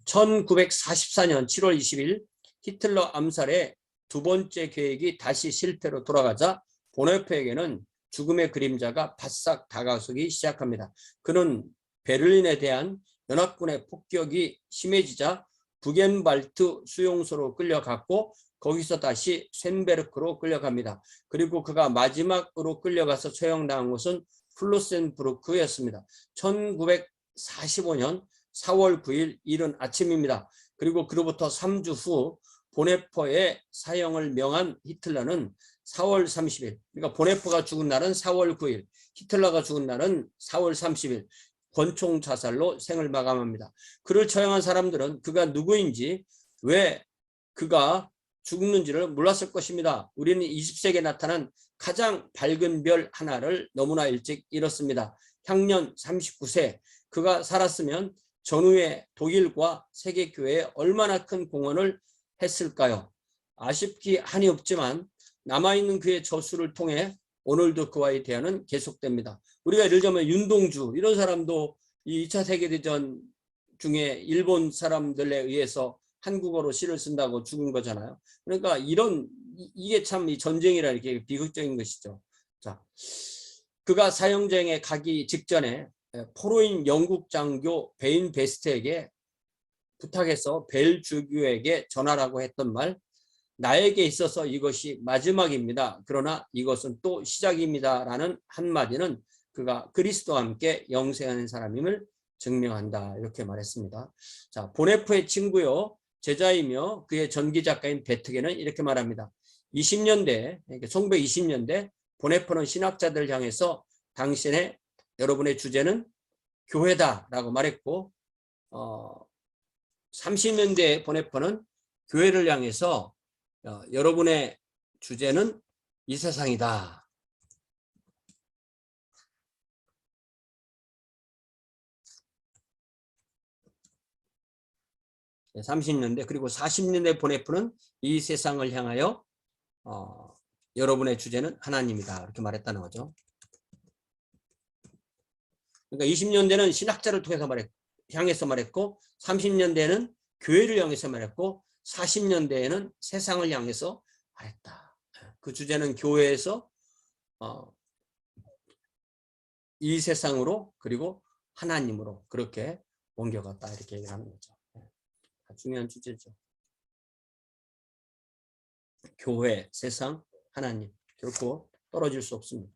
1944년 7월 20일 히틀러 암살의 두 번째 계획이 다시 실패로 돌아가자 보네파에게는 죽음의 그림자가 바싹 다가서기 시작합니다. 그는 베를린에 대한 연합군의 폭격이 심해지자 부겐발트 수용소로 끌려갔고 거기서 다시 쇤베르크로 끌려갑니다. 그리고 그가 마지막으로 끌려가서 처형당한 곳은 플로센부르크였습니다. 1945년 4월 9일 이른 아침입니다. 그리고 그로부터 3주 후 보네파의 사형을 명한 히틀러는 4월 30일, 그러니까 보네파가 죽은 날은 4월 9일, 히틀러가 죽은 날은 4월 30일 권총 자살로 생을 마감합니다. 그를 처형한 사람들은 그가 누구인지, 왜 그가 죽는지를 몰랐을 것입니다. 우리는 20세기에 나타난 가장 밝은 별 하나를 너무나 일찍 잃었습니다. 향년 39세. 그가 살았으면 전후에 독일과 세계교회에 얼마나 큰 공헌을 했을까요? 아쉽기 한이 없지만 남아있는 그의 저수를 통해 오늘도 그와의 대화는 계속됩니다. 우리가 예를 들면 윤동주 이런 사람도 이 2차 세계대전 중에 일본 사람들에 의해서 한국어로 시를 쓴다고 죽은 거잖아요. 그러니까 이게 참 이 전쟁이라 이렇게 비극적인 것이죠. 자, 그가 사형장에 가기 직전에 포로인 영국 장교 베인 베스트에게 부탁해서 벨주교에게 전하라고 했던 말, 나에게 있어서 이것이 마지막입니다. 그러나 이것은 또 시작입니다. 라는 한마디는 그가 그리스도와 함께 영생하는 사람임을 증명한다. 이렇게 말했습니다. 자, 보네파의 친구요 제자이며 그의 전기 작가인 베트게는 이렇게 말합니다. 20년대, 그러니까 1920년대 보네파는 신학자들 향해서 당신의 여러분의 주제는 교회다라고 말했고 30년대 보네파는 교회를 향해서 여러분의 주제는 이 세상이다. 30년대 그리고 40년대 본F는 이 세상을 향하여 여러분의 주제는 하나님이다. 이렇게 말했다는 거죠. 그러니까 20년대는 신학자를 통해서 향해서 말했고 30년대는 교회를 향해서 말했고 40년대에는 세상을 향해서 말했다. 그 주제는 교회에서 이 세상으로 그리고 하나님으로 그렇게 옮겨갔다 이렇게 얘기를 하는 거죠. 중요한 주제죠. 교회, 세상, 하나님 결코 떨어질 수 없습니다.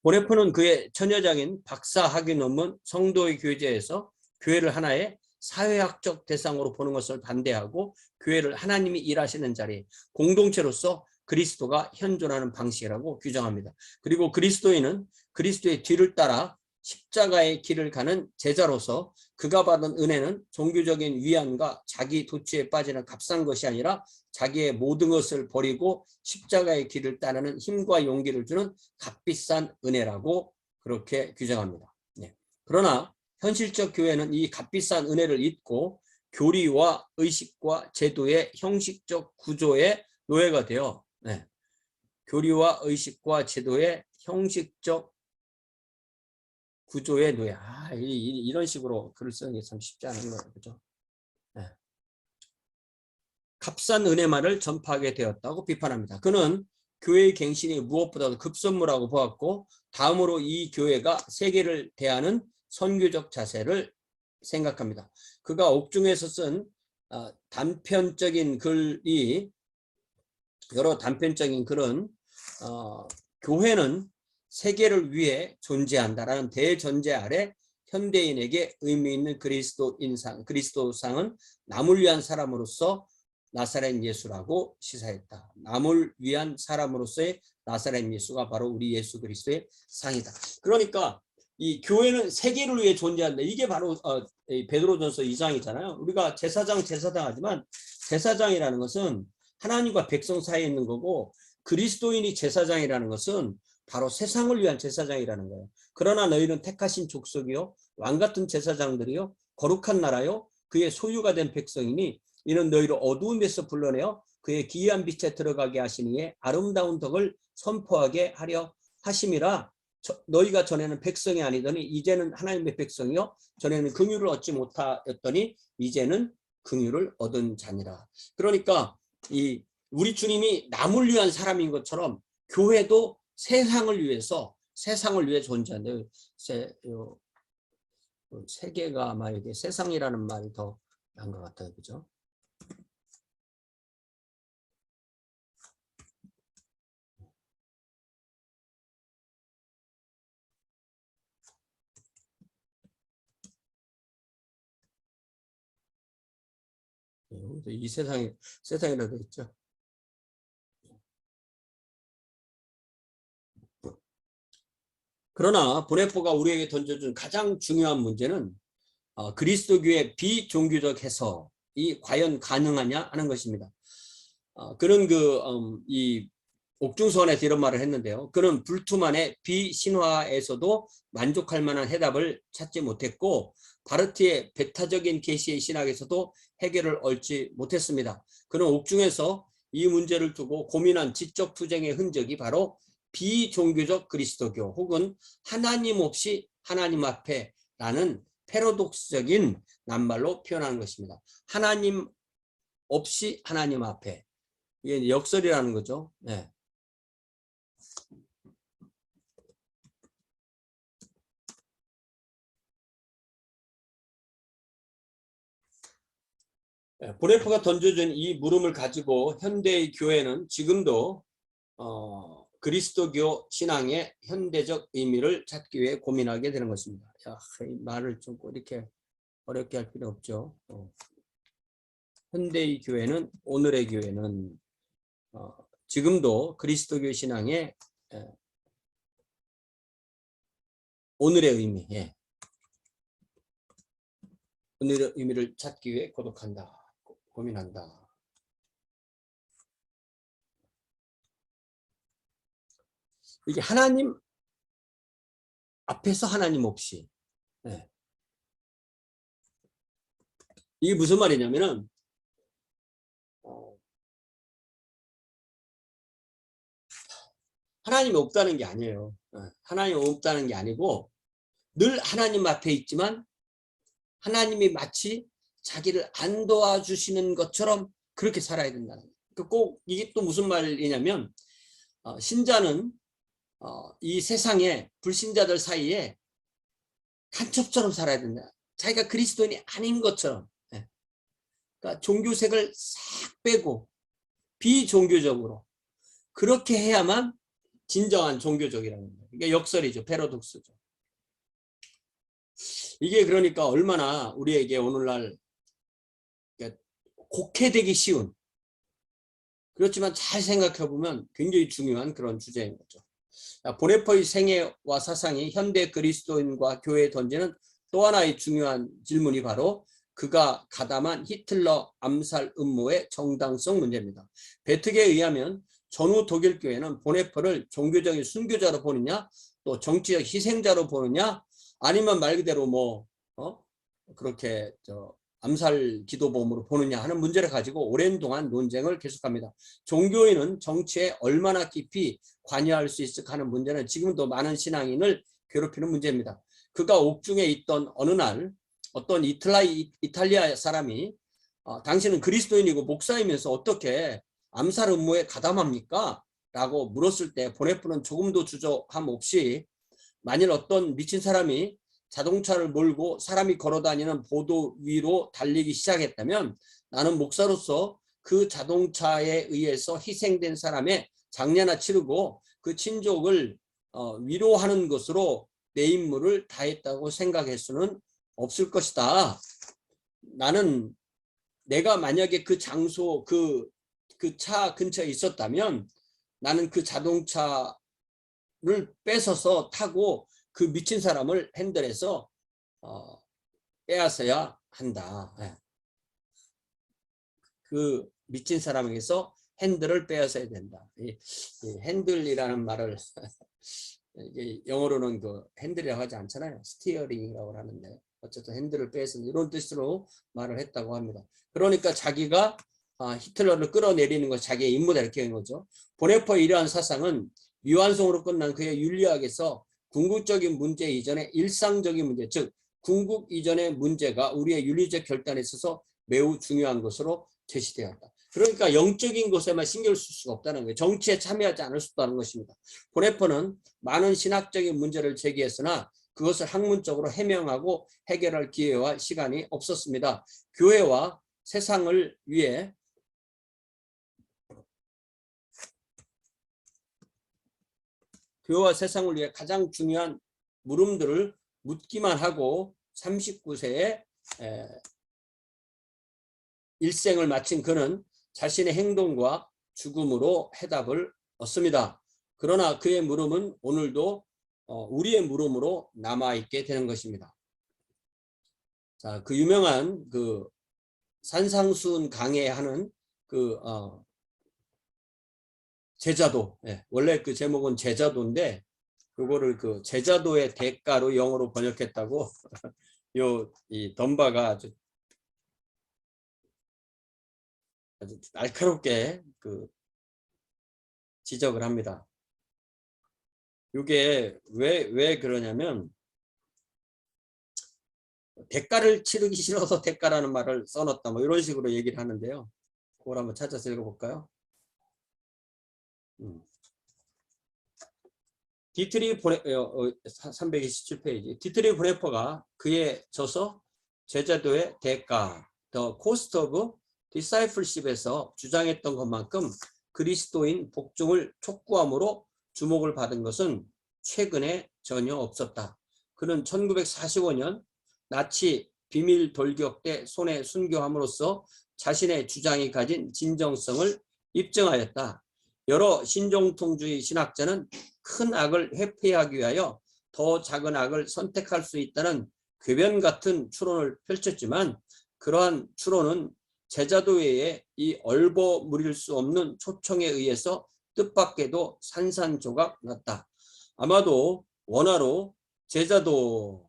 본F는 그의 천여장인 박사학위 논문 성도의 교제에서 교회를 하나의 사회학적 대상으로 보는 것을 반대하고 교회를 하나님이 일하시는 자리, 공동체로서 그리스도가 현존하는 방식이라고 규정합니다. 그리고 그리스도인은 그리스도의 뒤를 따라 십자가의 길을 가는 제자로서 그가 받은 은혜는 종교적인 위안과 자기 도취에 빠지는 값싼 것이 아니라 자기의 모든 것을 버리고 십자가의 길을 따르는 힘과 용기를 주는 값비싼 은혜라고 그렇게 규정합니다. 네. 그러나 현실적 교회는 이 값비싼 은혜를 잊고 교리와 의식과 제도의 형식적 구조의 노예가 되어 교리와 의식과 제도의 형식적 구조의 노예. 이런 식으로 글을 쓰는 게 참 쉽지 않은 거예요. 그죠? 값싼 은혜만을 전파하게 되었다고 비판합니다. 그는 교회의 갱신이 무엇보다도 급선무라고 보았고 다음으로 이 교회가 세계를 대하는 선교적 자세를 생각합니다. 그가 옥중에서 쓴 단편적인 글이 여러 단편적인 글은 교회는 세계를 위해 존재한다라는 대전제 아래 현대인에게 의미 있는 그리스도상은 남을 위한 사람으로서 나사렛 예수라고 시사했다. 남을 위한 사람으로서의 나사렛 예수가 바로 우리 예수 그리스도의 상이다. 그러니까 이 교회는 세계를 위해 존재한다. 이게 바로 베드로전서 2장이잖아요. 우리가 제사장 하지만 제사장이라는 것은 하나님과 백성 사이에 있는 거고 그리스도인이 제사장이라는 것은 바로 세상을 위한 제사장이라는 거예요. 그러나 너희는 택하신 족속이요 왕같은 제사장들이요 거룩한 나라요 그의 소유가 된 백성이니 이는 너희를 어두움에서 불러내어 그의 기이한 빛에 들어가게 하시니에 아름다운 덕을 선포하게 하려 하심이라. 너희가 전에는 백성이 아니더니 이제는 하나님의 백성이요 전에는 긍휼을 얻지 못하였더니 이제는 긍휼을 얻은 자니라. 그러니까 우리 주님이 남을 위한 사람인 것처럼 교회도 세상을 위해 존재한다. 세계가 아마 이게 세상이라는 말이 더 나은 것 같아요. 그죠? 이 세상이라고 있죠. 그러나 본F가 우리에게 던져준 가장 중요한 문제는 그리스도교의 비종교적 해석이 과연 가능하냐 하는 것입니다. 그는 이 옥중서원에서 이런 말을 했는데요. 그는 불투만의 비신화에서도 만족할 만한 해답을 찾지 못했고 바르트의 배타적인 계시의 신학에서도 해결을 얻지 못했습니다. 그는 옥중에서 이 문제를 두고 고민한 지적 투쟁의 흔적이 바로 비종교적 그리스도교 혹은 하나님 없이 하나님 앞에 라는 패러독스적인 낱말로 표현하는 것입니다. 하나님 없이 하나님 앞에. 이게 역설이라는 거죠. 네. 본F가 던져준 이 물음을 가지고 현대의 교회는 지금도 그리스도교 신앙의 현대적 의미를 찾기 위해 고민하게 되는 것입니다. 이 말을 좀 이렇게 어렵게 할 필요 없죠. 현대의 교회는 오늘의 교회는 지금도 그리스도교 신앙의 오늘의 의미, 오늘의 의미를 찾기 위해 고민한다. 이게 하나님 앞에서 하나님 없이. 네. 이게 무슨 말이냐면은 하나님이 없다는 게 아니에요. 하나님이 없다는 게 아니고 늘 하나님 앞에 있지만 하나님이 마치 자기를 안 도와주시는 것처럼 그렇게 살아야 된다는 거예요. 꼭 이게 또 무슨 말이냐면 신자는 이 세상의 불신자들 사이에 간첩처럼 살아야 된다. 자기가 그리스도인이 아닌 것처럼. 그러니까 종교색을 싹 빼고 비종교적으로 그렇게 해야만 진정한 종교적이라는 거예요. 이게 역설이죠. 패러독스죠. 이게 그러니까 얼마나 우리에게 오늘날 곡해되기 쉬운, 그렇지만 잘 생각해 보면 굉장히 중요한 그런 주제인 거죠. 보네퍼의 생애와 사상이 현대 그리스도인과 교회에 던지는 또 하나의 중요한 질문이 바로 그가 가담한 히틀러 암살 음모의 정당성 문제입니다. 베트게에 의하면 전후 독일 교회는 보네퍼를 종교적인 순교자로 보느냐, 또 정치적 희생자로 보느냐, 아니면 말 그대로 그렇게 암살 기도범으로 보느냐 하는 문제를 가지고 오랜 동안 논쟁을 계속합니다. 종교인은 정치에 얼마나 깊이 관여할 수 있을까 하는 문제는 지금도 많은 신앙인을 괴롭히는 문제입니다. 그가 옥중에 있던 어느 날 어떤 이탈리아 사람이 당신은 그리스도인이고 목사이면서 어떻게 암살 음모에 가담합니까? 라고 물었을 때 보네퍼는 조금도 주저함 없이 만일 어떤 미친 사람이 자동차를 몰고 사람이 걸어다니는 보도 위로 달리기 시작했다면 나는 목사로서 그 자동차에 의해서 희생된 사람의 장례나 치르고 그 친족을 위로하는 것으로 내 임무를 다했다고 생각할 수는 없을 것이다. 나는 내가 만약에 그 장소 그 차 근처에 있었다면 나는 그 자동차를 뺏어서 타고 그 미친 사람을 핸들에서 빼앗아야 한다. 그 미친 사람에게서 핸들을 빼앗아야 된다. 이 핸들이라는 말을 영어로는 그 핸들이라고 하지 않잖아요. 스티어링이라고 하는데 어쨌든 핸들을 빼앗는 이런 뜻으로 말을 했다고 합니다. 그러니까 자기가 히틀러를 끌어내리는 것이 자기의 임무다 이렇게 한 거죠. 보네퍼의 이러한 사상은 미완성으로 끝난 그의 윤리학에서 궁극적인 문제 이전의 일상적인 문제, 즉 궁극 이전의 문제가 우리의 윤리적 결단에 있어서 매우 중요한 것으로 제시되었다. 그러니까 영적인 것에만 신경을 쓸 수가 없다는 거예요. 정치에 참여하지 않을 수 없다는 것입니다. 보네퍼는 많은 신학적인 문제를 제기했으나 그것을 학문적으로 해명하고 해결할 기회와 시간이 없었습니다. 교회와 세상을 위해 교회와 세상을 위해 가장 중요한 물음들을 묻기만 하고 39세에 일생을 마친 그는 자신의 행동과 죽음으로 해답을 얻습니다. 그러나 그의 물음은 오늘도 우리의 물음으로 남아있게 되는 것입니다. 자, 그 유명한 그 산상수훈 강해하는 그 제자도, 원래 그 제목은 제자도인데 그거를 그 제자도의 대가로 영어로 번역했다고 이 덤바가 아주 날카롭게 그 지적을 합니다. 이게 왜 그러냐면 대가를 치르기 싫어서 대가라는 말을 써놨다 뭐 이런 식으로 얘기를 하는데요. 그걸 한번 찾아서 읽어볼까요? 디트리 보네 327페이지 디트리 보네퍼가 그의 저서 제자도의 대가 The Cost of Discipleship에서 주장했던 것만큼 그리스도인 복종을 촉구함으로 주목을 받은 것은 최근에 전혀 없었다. 그는 1945년 나치 비밀 돌격 때 손에 순교함으로써 자신의 주장이 가진 진정성을 입증하였다. 여러 신정통주의 신학자는 큰 악을 회피하기 위하여 더 작은 악을 선택할 수 있다는 궤변 같은 추론을 펼쳤지만 그러한 추론은 제자도회의 이 얼버무릴 수 없는 초청에 의해서 뜻밖에도 산산조각 났다. 아마도 원어로 제자도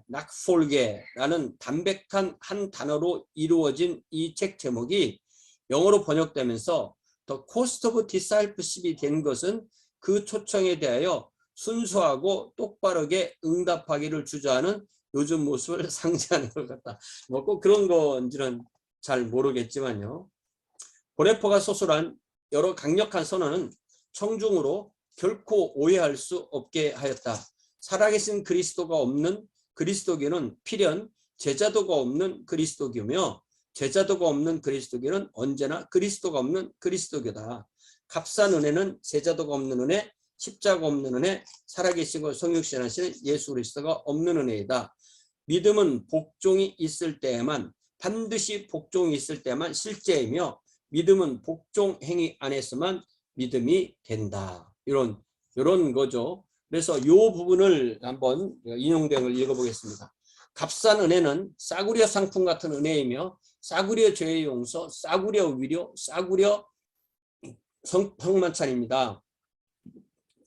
낙폴게라는 담백한 한 단어로 이루어진 이 책 제목이 영어로 번역되면서 The Cost of Discipleship이 된 것은 그 초청에 대하여 순수하고 똑바르게 응답하기를 주저하는 요즘 모습을 상징하는 것 같다. 뭐 꼭 그런 건지는 잘 모르겠지만요. 보네포가 소설한 여러 강력한 선언은 청중으로 결코 오해할 수 없게 하였다. 살아계신 그리스도가 없는 그리스도교는 필연 제자도가 없는 그리스도교며 제자도가 없는 그리스도교는 언제나 그리스도가 없는 그리스도교다. 값싼 은혜는 제자도가 없는 은혜, 십자가 없는 은혜, 살아계시고 성육신하시는 예수 그리스도가 없는 은혜이다. 믿음은 복종이 있을 때에만, 반드시 복종이 있을 때만 실제이며 믿음은 복종 행위 안에서만 믿음이 된다. 이런 거죠. 그래서 이 부분을 한번 인용된 걸 읽어보겠습니다. 값싼 은혜는 싸구려 상품 같은 은혜이며 싸구려 죄의 용서, 싸구려 위로, 싸구려 성만찬입니다.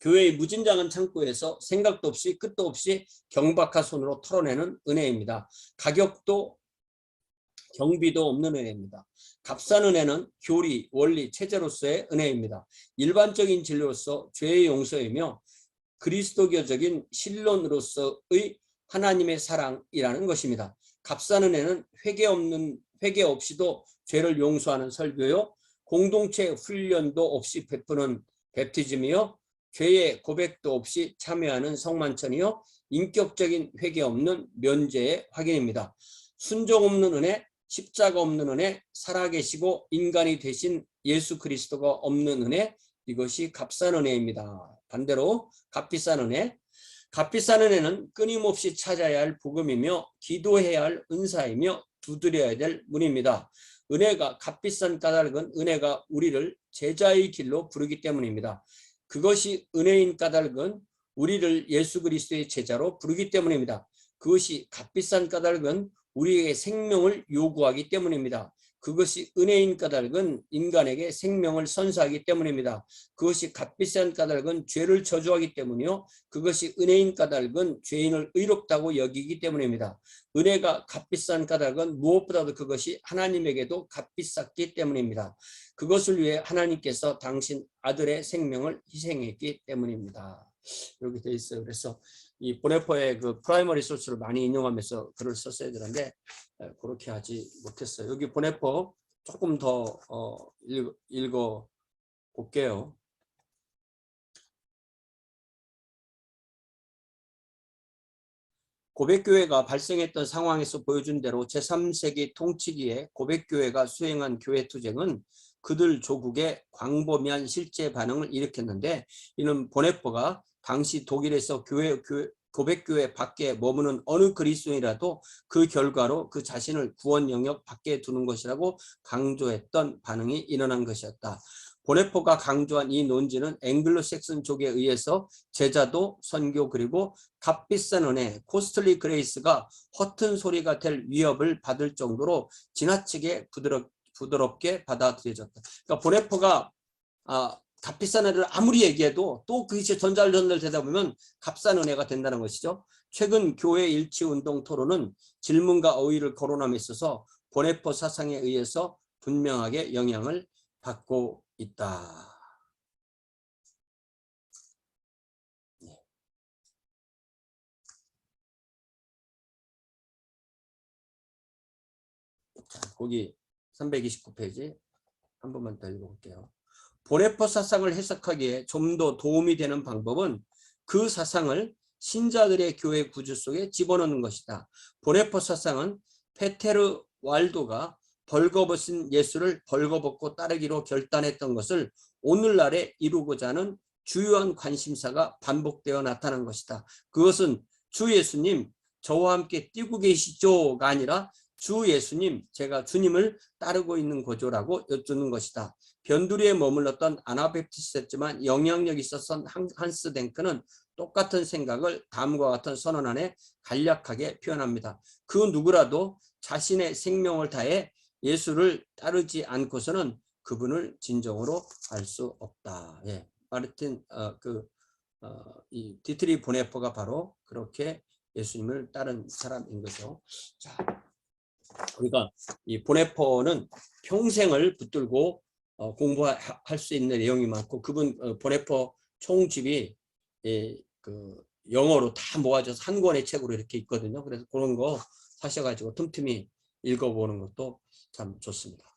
교회의 무진장한 창고에서 생각도 없이 끝도 없이 경박한 손으로 털어내는 은혜입니다. 가격도 경비도 없는 은혜입니다. 값싼 은혜는 교리, 원리, 체제로서의 은혜입니다. 일반적인 진리로서 죄의 용서이며 그리스도교적인 신론으로서의 하나님의 사랑이라는 것입니다. 값싼 은혜는 회개 없이도 죄를 용서하는 설교요, 공동체 훈련도 없이 베푸는 베프티즘이요, 죄의 고백도 없이 참여하는 성만찬이요, 인격적인 회개 없는 면죄의 확인입니다. 순종 없는 은혜, 십자가 없는 은혜, 살아계시고 인간이 되신 예수 그리스도가 없는 은혜, 이것이 값싼 은혜입니다. 반대로 값비싼 은혜, 값비싼 은혜는 끊임없이 찾아야 할 복음이며 기도해야 할 은사이며 두드려야 될 문입니다. 은혜가 값비싼 까닭은 은혜가 우리를 제자의 길로 부르기 때문입니다. 그것이 은혜인 까닭은 우리를 예수 그리스도의 제자로 부르기 때문입니다. 그것이 값비싼 까닭은 우리에게 생명을 요구하기 때문입니다. 그것이 은혜인 까닭은 인간에게 생명을 선사하기 때문입니다. 그것이 값비싼 까닭은 죄를 저주하기 때문이요, 그것이 은혜인 까닭은 죄인을 의롭다고 여기기 때문입니다. 은혜가 값비싼 까닭은 무엇보다도 그것이 하나님에게도 값비쌌기 때문입니다. 그것을 위해 하나님께서 당신 아들의 생명을 희생했기 때문입니다. 이렇게 돼 있어요. 그래서 이 보네포의 그 프라이머리 소스를 많이 인용하면서 글을 썼어야 되는데 그렇게 하지 못했어요. 여기 보네포 조금 더 읽어 볼게요. 고백교회가 발생했던 상황에서 보여준 대로 제3세기 통치기에 고백교회가 수행한 교회투쟁은 그들 조국의 광범위한 실제 반응을 일으켰는데, 이는 보네포가 당시 독일에서 고백교회 밖에 머무는 어느 그리스도인이라도 그 결과로 그 자신을 구원 영역 밖에 두는 것이라고 강조했던 반응이 일어난 것이었다. 보네포가 강조한 이 논지는 앵글로색슨족에 의해서 제자도, 선교, 그리고 값비싼 은혜, 코스틀리 그레이스가 허튼 소리가 될 위협을 받을 정도로 지나치게 부드럽게 받아들여졌다. 그러니까 보네포가 값비싼 은혜를 아무리 얘기해도 또 그것이 전달되다 보면 값싼 은혜가 된다는 것이죠. 최근 교회 일치운동 토론은 질문과 어휘를 거론함에 있어서 보네포 사상에 의해서 분명하게 영향을 받고 있다. 자, 거기 329페이지 한 번만 더 읽어볼게요. 보네포 사상을 해석하기에 좀 더 도움이 되는 방법은 그 사상을 신자들의 교회 구조 속에 집어넣는 것이다. 보네포 사상은 페테르 왈도가 벌거벗은 예수를 벌거벗고 따르기로 결단했던 것을 오늘날에 이루고자 하는 주요한 관심사가 반복되어 나타난 것이다. 그것은 주 예수님 저와 함께 뛰고 계시죠가 아니라 주 예수님 제가 주님을 따르고 있는 거죠라고 여쭙는 것이다. 변두리에 머물렀던 아나베프티스트였지만 영향력이 있었던 한스 댕크는 똑같은 생각을 다음과 같은 선언 안에 간략하게 표현합니다. 그 누구라도 자신의 생명을 다해 예수를 따르지 않고서는 그분을 진정으로 알 수 없다. 예. 마르틴 이 디트리 보네퍼가 바로 그렇게 예수님을 따른 사람인 거죠. 자, 그러니까 이 보네퍼는 평생을 붙들고 공부할 수 있는 내용이 많고, 그분 보네퍼 총집이 그 영어로 다 모아져서 한 권의 책으로 이렇게 있거든요. 그래서 그런 거 사셔가지고 틈틈이 읽어보는 것도 참 좋습니다.